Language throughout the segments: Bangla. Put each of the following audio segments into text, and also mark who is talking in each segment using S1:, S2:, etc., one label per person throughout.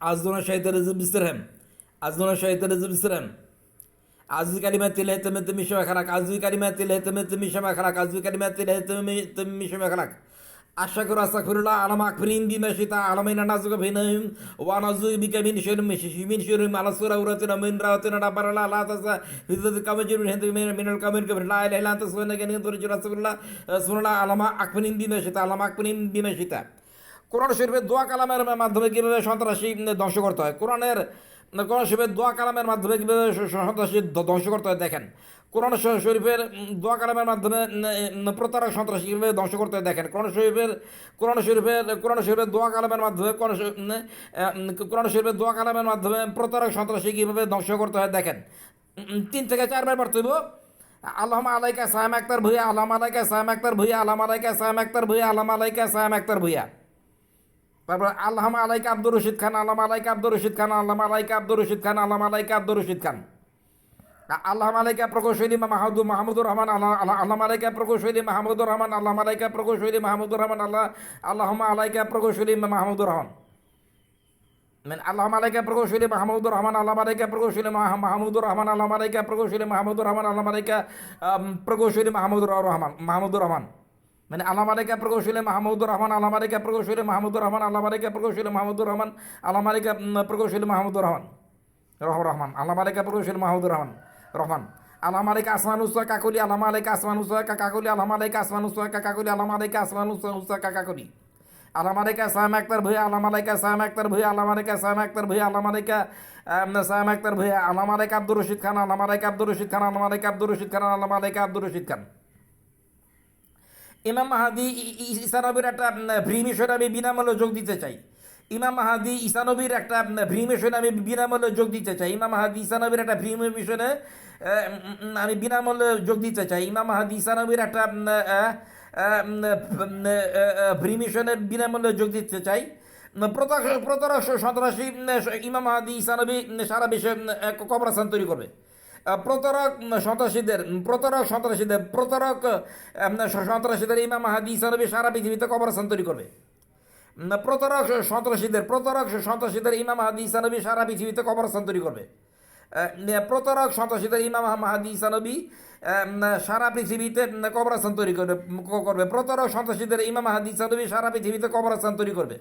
S1: Azduna şeytanızı bisirhem. Azduna şeytanızı bisirhem. Azü kelimetiyle temettü mişeme khalak. Azü kelimetiyle temettü mişeme khalak. Azü kelimetiyle temettü mişeme khalak. Aşakur asakurullah alamak prim bimeşita alamayna nazuka binayım ve nazu bike min şerim ala sura uratina min rawatina rabarala la tasa hizat kamajirun hendu minal kamin kabir la ilaha illa anta subhanaka inni kuntu rasulullah sunala alama akprim bimeşita alama akprim bimeşita কোরআন শরীফের দোয়া কালামের মাধ্যমে কীভাবে সন্ত্রাসী ধ্বংস করতে হয় কোরআন শরীফের দোয়া কালামের মাধ্যমে কীভাবে সন্ত্রাসী ধ্বংস করতে হয় দেখেন কোরআন শরীফের দোয়া কালামের মাধ্যমে প্রতারক সন্ত্রাসী কীভাবে ধ্বংস করতে হয় দেখেন কোরআন শরীফের দোয়া কালামের মাধ্যমে কোরআন শরীফের দোয়া কালামের মাধ্যমে প্রতারক সন্ত্রাসী কীভাবে ধ্বংস করতে হয় দেখেন 3 থেকে 4 বার পড়তে হইব আল্লাহুম্মা আলাইকা সালাম আক্তার ভুইয়া আল্লাহুম্মা আলাইকা সালাম আক্তার ভুইয়া আল্লাহুম্মা আলাইকা সালাম আক্তার ভুইয়া আল্লাহুম্মা আলাইকা সালাম আক্তার ভুইয়া তারপর আল্লাহুম্মা আলাইকা আব্দুর রশিদ খান আল্লাহুম্মা আলাইকা আব্দুর রশিদ খান আল্লাহুম্মা আলাইকা আব্দুর রশিদ খান আল্লাহুম্মা আলাইকা আব্দুর রশিদ খান আল্লাহুম্মা আলাইকা প্রকৌশলী মাহমুদুর রহমান আল্লাহুম্মা আলাইকা প্রকৌশলী মাহমুদুর রহমান আল্লাহুম্মা আলাইকা প্রকৌশলী মাহমুদুর রহমান আল্লাহুম্মা আলাইকা প্রকৌশলী মাহমুদুর রহমান আল্লাহুম্মা আলাইকা প্রকৌশলী মাহমুদুর রহমান আল্লাহুম্মা আলাইকা প্রকৌশলী মাহমুদুর রহমান আল্লাহুম্মা আলাইকা প্রকৌশলী মাহমুদুর রহমান আল্লাহুম্মা আলাইকা প্রকৌশলী মাহমুদুর রহমান আল্লাহুম্মা আলাইকা প্রকৌশলী মাহমুদুর রহমান আল্লাহুম্মা আলাইকা প্রকৌশলী মাহমুদুর রহমান আল্লাহুম্মা আলাইকা প্রকৌশলী মাহমুদুর রহমান আল্লাহুম্মা আলাইকা প্রকৌশলী মাহমুদুর রহমান আল্লাহুম্মা আলাইকা প্রকৌশলী মাহমুদুর রহমান আল্লাহুম্মা আলাইকা আসমান উসা কাকুলি আল্লাহুম্মা আলাইকা আসমান উসা কাকুলি আল্লাহুম্মা আলাইকা আসমান উসা কাকুলি আল্লাহুম্মা আলাইকা আসমান উসা কাকুলি আল্লাহুম্মা আলাইকা সালাম আক্তার ভুইয়া আল্লাহুম্মা আলাইকা সালাম আক্তার ভুইয়া আল্লাহুম্মা আলাইকা সালাম আক্তার ভুইয়া আল্লাহুম্মা আলাইকা সালাম আক্তার ভুইয়া আল্লাহুম্মা আলাইকা আব্দুর রশিদ খান আল্লাহুম্মা আলাইকা আব্দুর রশিদ খান আল্লাহুম্মা আলাইকা আব্দুর রশিদ খান আল্লাহুম্মা আলাইকা আব্দুর রশিদ খান ইমাম মাহাদি ঈসা নবীর একটা ফ্রি মিশনে আমি বিনামূল্যে যোগ দিতে চাই ইমাম মাহাদি ঈসা নবীর একটা ফ্রি মিশনে আমি বিনামূল্যে যোগ দিতে চাই ইমাম মাহাদি ঈসা নবীর একটা ফ্রি মিশনে আমি বিনামূল্যে যোগ দিতে চাই ইমাম মাহাদি ঈসা নবীর একটা ফ্রি মিশনে বিনামূল্যে যোগ দিতে চাই প্রতারক সন্ত্রাসী ইমাম মাহাদি ঈসা নবী সারা বিশ্বে কবরস্থান তৈরি করবে প্রতারক সন্ত্রাসীদের ইমাম মাহাদি ঈসা নবী সারা পৃথিবীতে কবরস্থান তৈরি করবে প্রতারক সন্ত্রাসীদের ইমাম মাহাদি ঈসা নবী সারা পৃথিবীতে কবরস্থান তৈরি করবে প্রতারক সন্ত্রাসীদের ইমাম মাহাদি ঈসা নবী সারা পৃথিবীতে কবরস্থান তৈরি করবে প্রতারক সন্ত্রাসীদের ইমাম মাহাদি ঈসা নবী সারা পৃথিবীতে কবরস্থান তৈরি করবে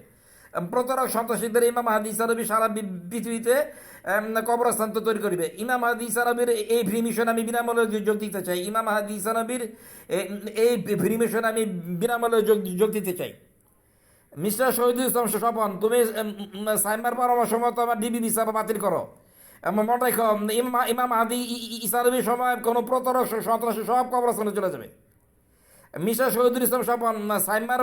S1: প্রতারক সন্ত্রাসীদের ইমাম মাহাদি ঈসা নবী সারা পৃথিবীতে কবরস্থান তৈরি করবে ইমাম মাহাদি ঈসা নবীর এই ফ্রি মিশন আমি বিনামূল্যে যোগ দিতে চাই ইমাম মাহাদি ঈসা নবীর এই ফ্রি মিশন আমি বিনামূল্যে যোগ দিতে চাই মিস্টার শহীদুল ইসলাম স্বপন তুমি সাইমার পরামর্শ মতো আমার ডিবি ভিসা বাতিল করো মনে রাখো ইমাম মাহাদি ঈসা নবীর সময় কোনো প্রতারক সন্ত্রাসী সব কবরস্থানে চলে যাবে মিস্টার শহীদুল ইসলাম স্বপন সাইমার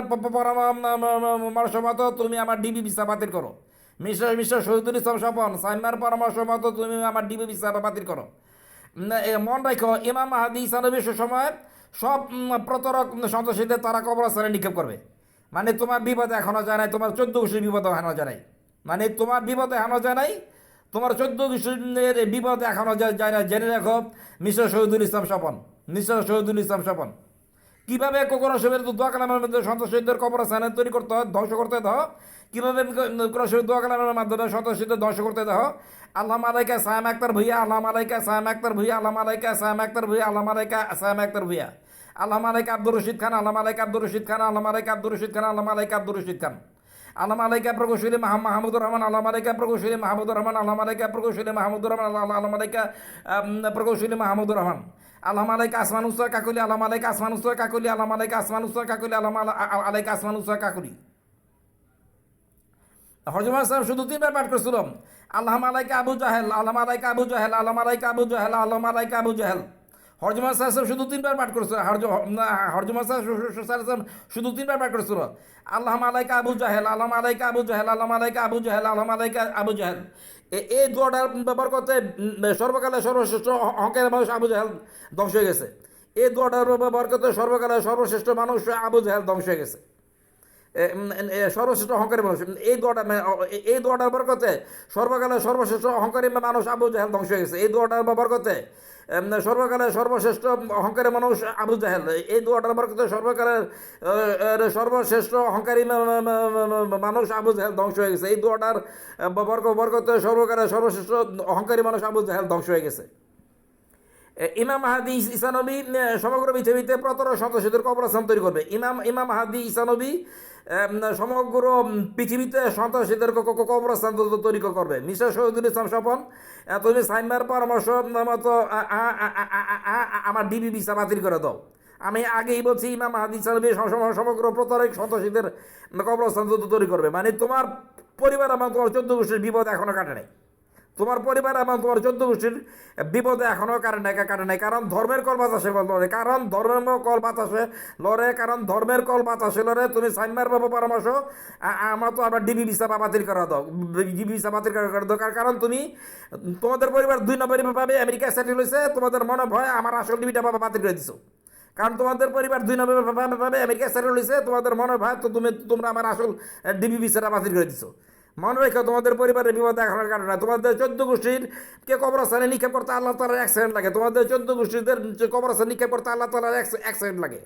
S1: পরামর্শ মতো তুমি আমার ডিবি ভিসা বাতিল করো মিস্টার শহীদুল ইসলাম স্বপন সাইমার পরামর্শ মতো তুমি আমার ডিবি ভিসা বাতিল করো মনে রাখো ইমাম মাহাদি ঈসা নবীর সময় সব প্রতারক সন্ত্রাসীদের তারা কবরস্থানে নিক্ষেপ করবে মানে তোমার বিপদে এখনো যায় নাই তোমার 14 গোষ্ঠীর বিপদে এখনো যায় নাই মানে তোমার বিপদে এখনো যায় নাই তোমার 14 গোষ্ঠীর বিপদে এখনো যায় না জেনে রাখো মিস্টার শহীদুল ইসলাম স্বপন কীভাবে কোরআন শরীফের দোয়া কালামের মধ্যে সন্ত্রাসীদের কবরস্থানে তৈরি করতে হয় ধ্বংস করতে দাও কীভাবে কোরআন শরীফ দোয়া কালামের মাধ্যমে সন্ত্রাসীদের ধ্বংস করতে দাও আল্লাহুম্মা আলাইকা সালাম আক্তার ভুইয়া আল্লাহুম্মা আলাইকা সালাম আক্তার ভুইয়া আল্লাহুম্মা আলাইকা সালাম আক্তার ভুইয়া আল্লাহুম্মা আলাইকা সালাম আক্তার ভুইয়া আল্লাহুম্মা আলাইকা আব্দুর রশিদ খান আল্লাহুম্মা আলাইকা আব্দুর রশিদ খান আল্লাহুম্মা আলাইকা আব্দুর রশিদ খান আল্লাহুম্মা আলাইকা আব্দুর রশিদ খান আল্লাহুম্মা আলাইকা প্রকৌশলী মাহমুদুর রহমান আল্লাহুম্মা আলাইকা প্রকৌশলী মাহমুদুর রহমান আল্লাহুম্মা আলাইকা প্রকৌশলী মাহমুদুর রহমান আল্লাহুম্মা আলাইকা প্রকৌশলী মাহমুদুর রহমান আল্লাহুম্মা আলাইকা আসমান উসা কাকুলি আল্লাহুম্মা আলাইকা আসমান উসা কাকুলি আল্লাহুম্মা আলাইকা আসমান উসা কাকুলি আল্লাহুম্মা আলাইকা আসমান উসা কাকুলি হযরত সাহেব শুধু 3 বার পাঠ করেছিল আল্লাহুম্মা আলাইকা আবু জাহেল আল্লাহুম্মা আলাইকা আবু জাহেল আল্লাহুম্মা আলাইকা আবু জাহেল আল্লাহুম্মা আলাইকা আবু জাহেল হযরত সাহেব শুধু 3 বার পাঠ করেছিল হযরত সাহেব শুধু 3 বার পাঠ করেছিল আল্লাহুম্মা আলাইকা আবু জাহেল আল্লাহুম্মা আলাইকা আবু জাহেল আল্লাহুম্মা আলাইকা আবু জাহেল আল্লাহুম্মা আলাইকা আবু জাহেল এই দোয়াটার ব্যবহার করতে সর্বকালে সর্বশ্রেষ্ঠ হকের মানুষ আবু জাহেল ধ্বংস হয়ে গেছে এই দোয়াটার ব্যবহার করতে সর্বকালে সর্বশ্রেষ্ঠ মানুষ আবু জাহেল ধ্বংস হয়ে গেছে সর্বশ্রেষ্ঠ অহংকারী মানুষ, এই দোয়াটার বরকতে সর্বকালে সর্বশ্রেষ্ঠ অহংকারী মানুষ আবু জাহেল ধ্বংস হয়ে গেছে। এই দোয়াটার বরকতে সর্বকালে সর্বশ্রেষ্ঠ অহংকারী মানুষ আবু জাহেল, এই দোয়াটার বরকতে সর্বকালের সর্বশ্রেষ্ঠ অহংকারী মানুষ আবু জাহেল ধ্বংস হয়ে গেছে। এই দোয়াটার বরকতে সর্বকালের সর্বশ্রেষ্ঠ অহংকারী মানুষ আবু জাহেল ধ্বংস হয়ে গেছে। ইমাম মাহাদি ঈসানবী সমগ্র পৃথিবীতে প্রতারক সন্ত্রাসীদের কবরস্থান তৈরি করবে। ইমাম মাহাদি ঈসানবী সমগ্র পৃথিবীতে সন্ত্রাসীদের কবরস্থান তৈরি করবে। মিস্টার শহীদুল ইসলাম স্বপন, তুমি সাইমার পরামর্শ মতো আমার ডিবি ভিসা বাতিল করে দাও। আমি আগেই বলছি ইমাম মাহাদি ঈসানবী সমগ্র প্রতারক সন্ত্রাসীদের কবরস্থান তৈরি করবে। মানে তোমার পরিবার এবং তোমার 14 গোষ্ঠীর বিপদ এখনো কাটে নাই। তোমার পরিবার এবং তোমার 14 গোষ্ঠীর বিপদে এখনও কাটে নাই। কারণ ধর্মের কল বাতাসে লড়ে, কারণ ধর্মের কল বাতাসে লড়ে। তুমি সাইমার বাবু পরামর্শ আমার তো আবার ডিবি ভিসা বাতিল করা দাও, ডিবি ভিসা বাতিল করা দরকার। কারণ তোমাদের পরিবার 2 নম্বরই ভাবে আমেরিকায় সেটেল হয়েছে, তোমাদের মনে ভয় আমার আসল ডিবিটা বাতিল করে দিছো। কারণ তোমাদের পরিবার 2 নম্বর ভাবে আমেরিকায় সেটেল হয়েছে, তোমাদের মনে ভয় তো তোমরা আমার আসল ডিবি ভিসাটা বাতিল করে দিছো। মনে রেখো, তোমাদের পরিবারের বিপদ দেখানোর কারণে তোমাদের 14 গোষ্ঠীর কে কবরস্থানে নিক্ষেপ করতে আল্লাহ তাআলার 1 সেকেন্ড লাগে। তোমাদের 14 গোষ্ঠীদের কবরস্থানে নিক্ষেপ করতে আল্লাহ তাআলার 1 সেকেন্ড লাগে।